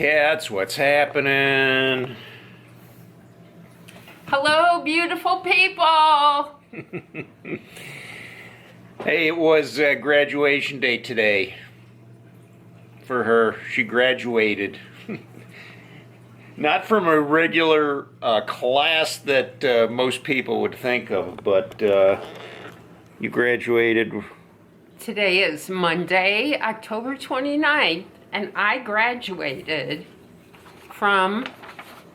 cats, what's happening? Hello, beautiful people. Hey, it was graduation day today for her. She graduated. Not from a regular class that most people would think of, but you graduated. Today is Monday, October 29th, and I graduated from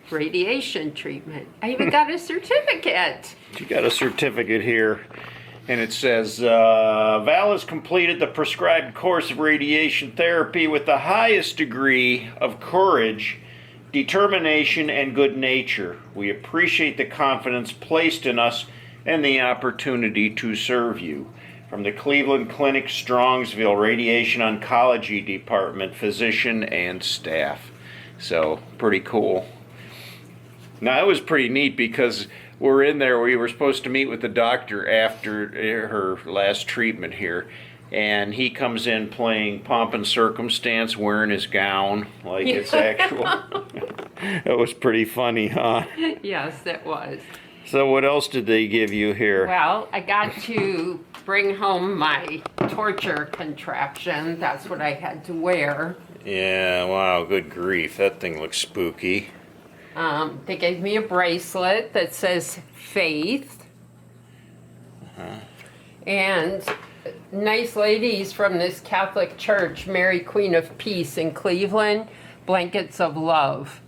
radiation treatment. I even got a certificate. She got a certificate here, and it says, Val has completed the prescribed course of radiation therapy with the highest degree of courage, determination, and good nature. We appreciate the confidence placed in us and the opportunity to serve you. From the Cleveland Clinic, Strongsville Radiation Oncology Department, physician and staff. So, pretty cool. Now, it was pretty neat because we're in there. We were supposed to meet with the doctor after her last treatment here. And he comes in playing Pomp and Circumstance, wearing his gown like it's actual. It was pretty funny, huh? Yes, it was. So what else did they give you here? Well, I got to bring home my torture contraption. That's what I had to wear. Yeah, wow, good grief. That thing looks spooky. They gave me a bracelet that says Faith. And nice ladies from this Catholic church, Mary Queen of Peace in Cleveland, blankets of love.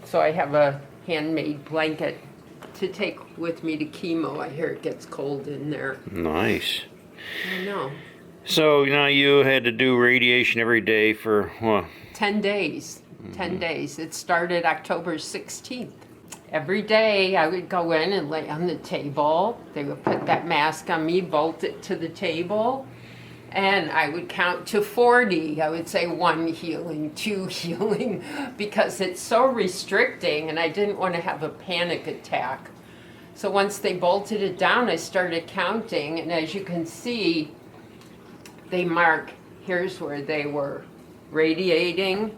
So I have a handmade blanket to take with me to chemo. I hear it gets cold in there. Nice. I know. So now you had to do radiation every day for what? 10 days. 10 days. It started October 16th. Every day I would go in and lay on the table. They would put that mask on me, bolt it to the table, and I would count to 40. I would say 1 healing, 2 healing, because it's so restricting and I didn't want to have a panic attack. So once they bolted it down, I started counting, and as you can see, they mark, here's where they were radiating,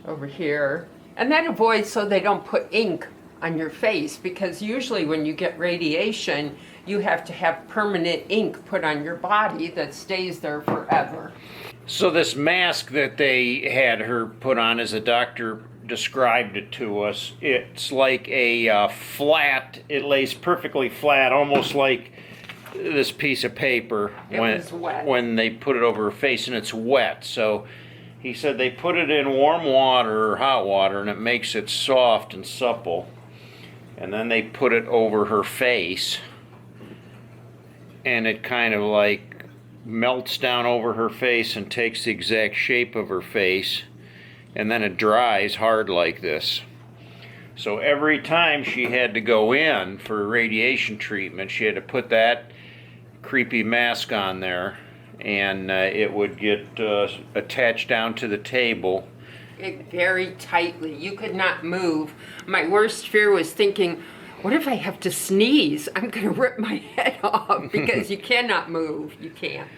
over here. And that avoids so they don't put ink on your face, because usually when you get radiation, you have to have permanent ink put on your body that stays there forever. So this mask that they had her put on, as the doctor described it to us, it's like a flat, it lays perfectly flat, almost like this piece of paper when they put it over her face, and it's wet. So he said they put it in warm water or hot water and it makes it soft and supple. And then they put it over her face and it kind of like melts down over her face and takes the exact shape of her face, and then it dries hard like this. So every time she had to go in for radiation treatment, she had to put that creepy mask on there, and it would get attached down to the table. Very tightly. You could not move. My worst fear was thinking, what if I have to sneeze? I'm going to rip my head off, because you cannot move. You can't.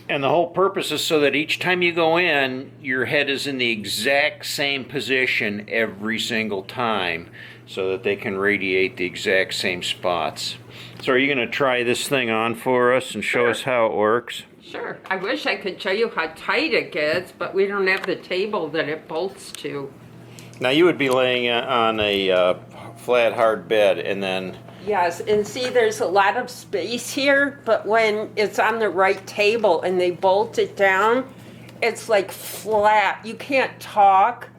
And the whole purpose is so that each time you go in, your head is in the exact same position every single time, so that they can radiate the exact same spots. So are you going to try this thing on for us and show us how it works? Sure. I wish I could show you how tight it gets, but we don't have the table that it bolts to. Now you would be laying on a flat, hard bed, and then... Yes, and see, there's a lot of space here, but when it's on the right table and they bolt it down, it's like flat. You can't talk.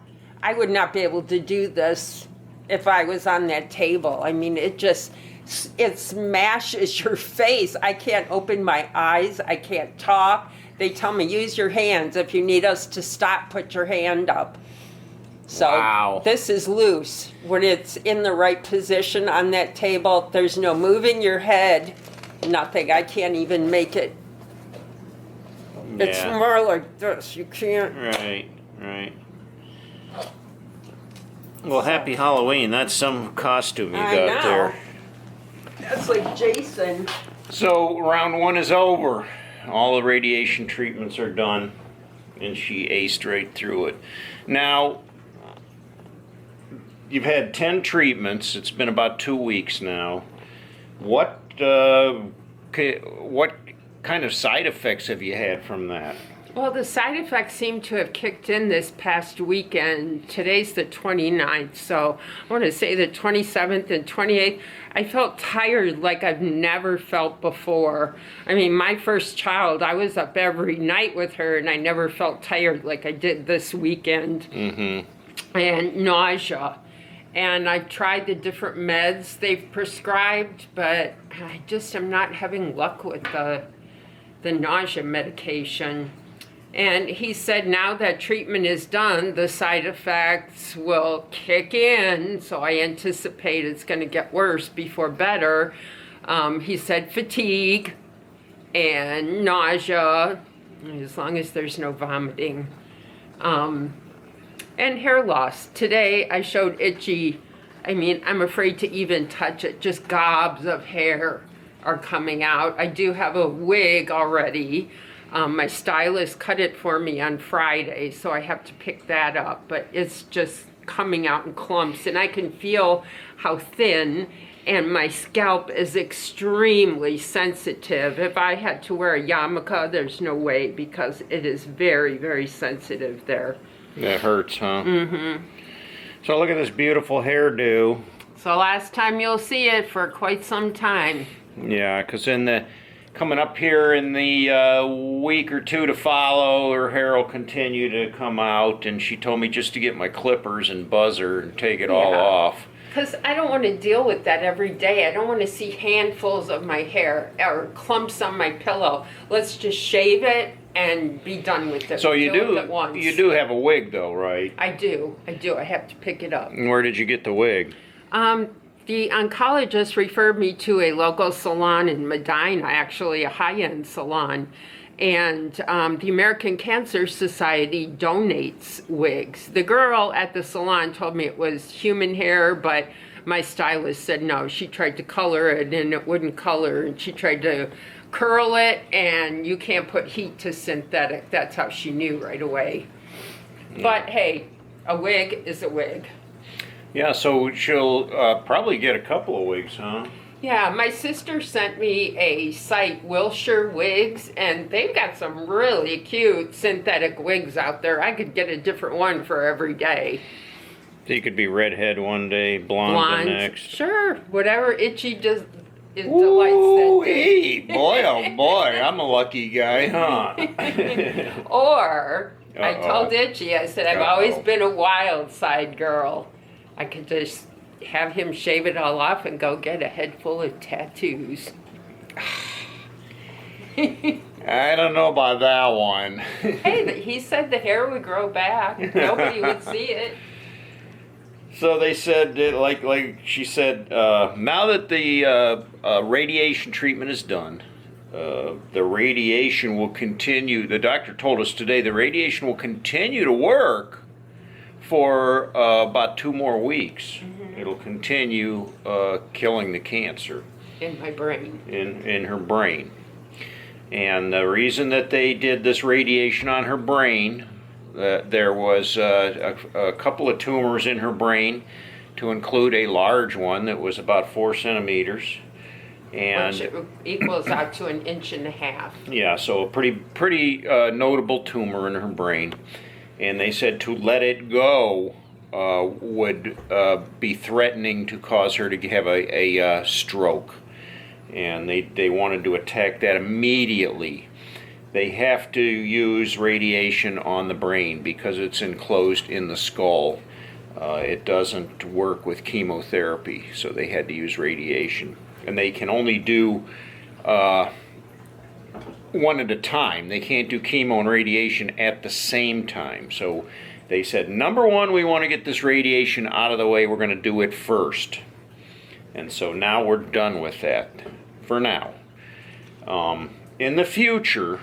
I would not be able to do this if I was on that table. I mean, it smashes your face. I can't open my eyes. I can't talk. They tell me, use your hands. If you need us to stop, put your hand up. So wow. This is loose. When it's in the right position on that table, there's no moving your head, nothing. I can't even make it. Yeah. It's more like this. You can't. Right. Well, happy Halloween. That's some costume you got there. That's like Jason. So round one is over. All the radiation treatments are done, and she aced right through it. Now, you've had 10 treatments. It's been about 2 weeks now. What kind of side effects have you had from that? Well, the side effects seem to have kicked in this past weekend. Today's the 29th, so I want to say the 27th and 28th. I felt tired like I've never felt before. I mean, my first child, I was up every night with her, and I never felt tired like I did this weekend. And nausea. And I've tried the different meds they've prescribed, but I just am not having luck with the nausea medication. And he said now that treatment is done, the side effects will kick in, so I anticipate it's going to get worse before better. He said fatigue and nausea, as long as there's no vomiting. And hair loss. Today I showed Itchy, I mean, I'm afraid to even touch it, just gobs of hair are coming out. I do have a wig already. My stylist cut it for me on Friday, so I have to pick that up, but it's just coming out in clumps, and I can feel how thin, and my scalp is extremely sensitive. If I had to wear a yarmulke, there's no way, because it is very, very sensitive there. That hurts, huh? So look at this beautiful hairdo. So last time you'll see it for quite some time. Yeah, because coming up here in the week or two to follow, her hair will continue to come out, and she told me just to get my clippers and buzzer and take it all off. Because I don't want to deal with that every day. I don't want to see handfuls of my hair or clumps on my pillow. Let's just shave it and be done with it. So you Deal with it once. do have a wig though, right? I do. I have to pick it up. And where did you get the wig? The oncologist referred me to a local salon in Medina, actually a high-end salon. And the American Cancer Society donates wigs. The girl at the salon told me it was human hair, but my stylist said no. She tried to color it and it wouldn't color, and she tried to curl it, and you can't put heat to synthetic. That's how she knew right away. Yeah. But hey, a wig is a wig. Yeah, so she'll probably get a couple of wigs, huh? Yeah, my sister sent me a site, Wilshire Wigs, and they've got some really cute synthetic wigs out there. I could get a different one for every day. So you could be redhead one day, blonde the next. Sure, whatever Itchy does. Ooh, hey, boy, oh boy, I'm a lucky guy, huh? Or, I told Itchy, I said, I've always been a wild side girl. I could just have him shave it all off and go get a head full of tattoos. I don't know about that one. Hey, he said the hair would grow back. Nobody would see it. So they said, that, like she said, now that the radiation treatment is done, the radiation will continue. The doctor told us today the radiation will continue to work for about 2 more weeks. It'll continue killing the cancer. In my brain. In her brain. And the reason that they did this radiation on her brain, there was a couple of tumors in her brain, to include a large one that was about 4 centimeters. And which equals out to 1.5 inches. Yeah, so a pretty notable tumor in her brain. And they said to let it go would be threatening to cause her to have a stroke. And they wanted to attack that immediately. They have to use radiation on the brain because it's enclosed in the skull. It doesn't work with chemotherapy, so they had to use radiation. And they can only do one at a time. They can't do chemo and radiation at the same time. So they said, number one, we want to get this radiation out of the way. We're going to do it first. And so now we're done with that for now. In the future,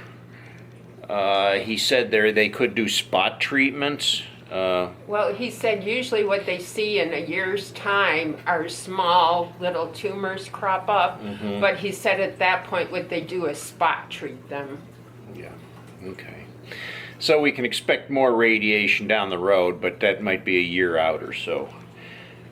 he said they could do spot treatments. Well, he said usually what they see in a year's time are small little tumors crop up, but he said at that point would they do a spot treat them. Yeah. Okay. So we can expect more radiation down the road, but that might be a year out or so.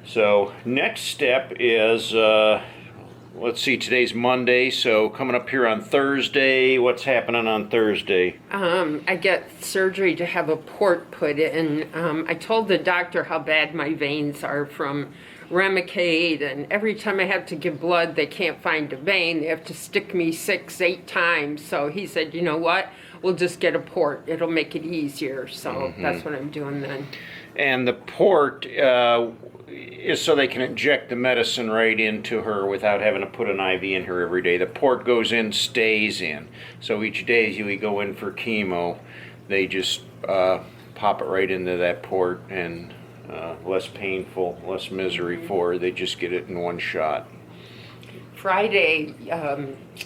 So next step is, let's see, today's Monday, so coming up here on Thursday, what's happening on Thursday? I get surgery to have a port put in. I told the doctor how bad my veins are from Remicade, and every time I have to give blood, they can't find a vein. They have to stick me 6, 8 times. So he said, you know what? We'll just get a port. It'll make it easier. So that's what I'm doing then. And the port is so they can inject the medicine right into her without having to put an IV in her every day. The port goes in, stays in. So each day as you go in for chemo, they just pop it right into that port, and less painful, less misery for her. They just get it in one shot. Friday,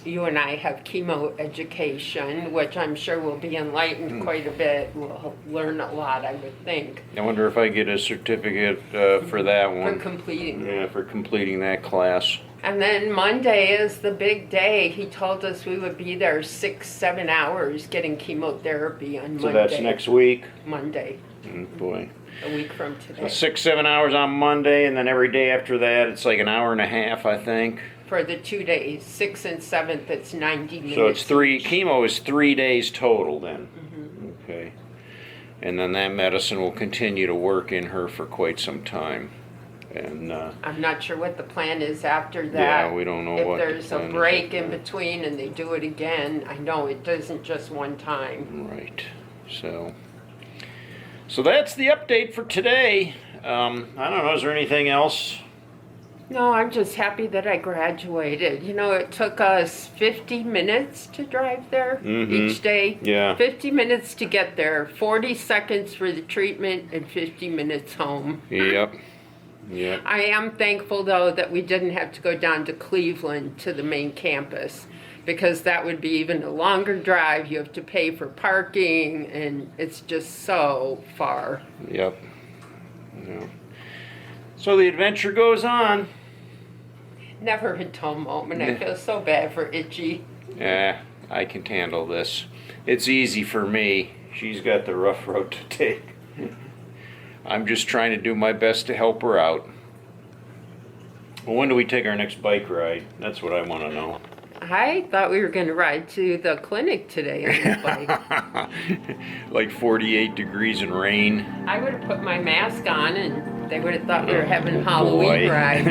you and I have chemo education, which I'm sure will be enlightened quite a bit. We'll learn a lot, I would think, I wonder if I get a certificate for that for one. completing. Yeah, for completing that class. And then Monday is the big day. He told us we would be there 6, 7 hours getting chemotherapy on Monday. So that's next week. Monday, Boy. a week from today. 6, 7 hours on Monday, and then every day after that, it's like an hour and a half, I think. For the 2 days, 6th and 7th, it's 90 minutes. So it's chemo is 3 days total then. Okay. And then that medicine will continue to work in her for quite some time. And I'm not sure what the plan is after that. yeah, we don't know if what the there's a plan is break after in that. between and they do it again. I know it doesn't just one time. Right. So that's the update for today. I don't know, is there anything else? No, I'm just happy that I graduated. You know, it took us 50 minutes to drive there each day. Yeah. 50 minutes to get there, 40 seconds for the treatment, and 50 minutes home. Yep. Yep. I am thankful, though, that we didn't have to go down to Cleveland to the main campus, because that would be even a longer drive. You have to pay for parking, and it's just so far. Yep. Yeah. So the adventure goes on. Never a dull moment. I feel so bad for Itchy. Yeah, I can handle this. It's easy for me. She's got the rough road to take. I'm just trying to do my best to help her out. Well, when do we take our next bike ride? That's what I want to know. I thought we were going to ride to the clinic today on the bike. Like 48 degrees and rain. I would have put my mask on and they would have thought we were having a Boy. Halloween ride.